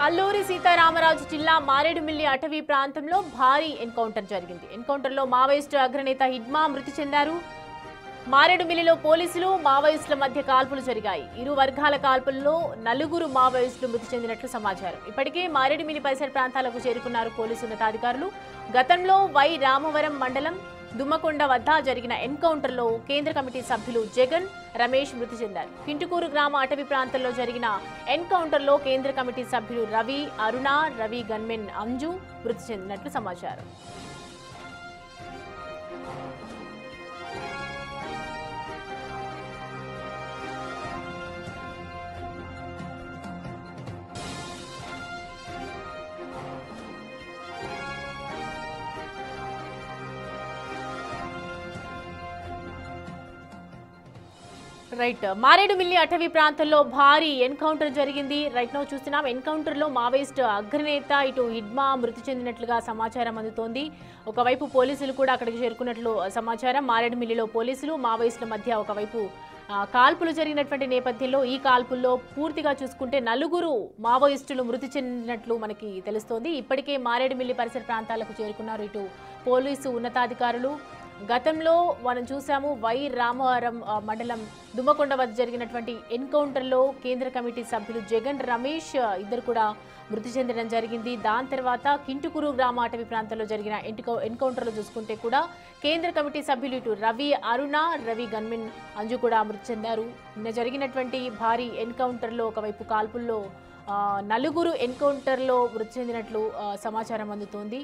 అల్లూరి సీతారామరాజు జిల్లా మారేడుమిల్లి అటవీ ప్రాంతంలో భారీ ఎన్కౌంటర్ జరిగింది. ఎన్కౌంటర్లో మావోయిస్టు అగ్రనేత హిడ్మా మృతి చెందారు. మారేడుమిల్లిలో పోలీసులు మావోయిస్టుల మధ్య కాల్పులు జరిగాయి. ఇరు వర్గాల కాల్పుల్లో 4 మావోయిస్టులు మృతి చెందినట్లు సమాచారం. ఇప్పటికే మారేడుమిల్లి పరిసర ప్రాంతాలకు చేరుకున్నారు పోలీసు ఉన్నతాధికారులు. గతంలో వై రామవరం మండలం దుమ్మకొండ వద్ద జరిగిన ఎన్కౌంటర్లో కేంద్ర కమిటీ సభ్యులు జగన్, రమేష్ మృతి చెందారు. కింటుకూరు గ్రామ అటవీ ప్రాంతంలో జరిగిన ఎన్కౌంటర్లో కేంద్ర కమిటీ సభ్యులు రవి, అరుణ, రవి గన్మెన్ అంజు మృతి చెందినట్లు సమాచారం. రైట్, మారేడుమిల్లి అటవీ ప్రాంతంలో భారీ ఎన్కౌంటర్ జరిగింది. రైట్ నౌ చూస్తున్నాం. ఎన్కౌంటర్లో మావోయిస్ట్ అగ్రనేత ఇటు హిడ్మా మృతి చెందినట్లుగా సమాచారం అందుతోంది. ఒకవైపు పోలీసులు కూడా అక్కడికి చేరుకున్నట్లు సమాచారం. మారేడుమిల్లిలో పోలీసులు మావోయిస్టుల మధ్య ఒకవైపు కాల్పులు జరిగినటువంటి నేపథ్యంలో ఈ కాల్పుల్లో పూర్తిగా చూసుకుంటే 4 మావోయిస్టులు మృతి చెందినట్లు మనకి తెలుస్తోంది. ఇప్పటికే మారేడుమిల్లి పరిసర ప్రాంతాలకు చేరుకున్నారు ఇటు పోలీసు ఉన్నతాధికారులు. గతంలో మనం చూసాము వై రామవరం మండలం దుమ్మకొండ వద్ద జరిగినటువంటి ఎన్కౌంటర్లో కేంద్ర కమిటీ సభ్యులు జగన్, రమేష్ ఇద్దరు కూడా మృతి చెందడం జరిగింది. దాని తర్వాత కింటుకూరు గ్రామ అటవీ ప్రాంతంలో జరిగిన ఎన్కౌంటర్లో చూసుకుంటే కూడా కేంద్ర కమిటీ సభ్యులు ఇటు రవి, అరుణ, రవి గన్మెన్ అంజు కూడా మృతి చెందారు. నిన్న జరిగినటువంటి భారీ ఎన్కౌంటర్లో ఒకవైపు కాల్పుల్లో 4 ఎన్కౌంటర్లో మృతి చెందినట్లు సమాచారం అందుతోంది.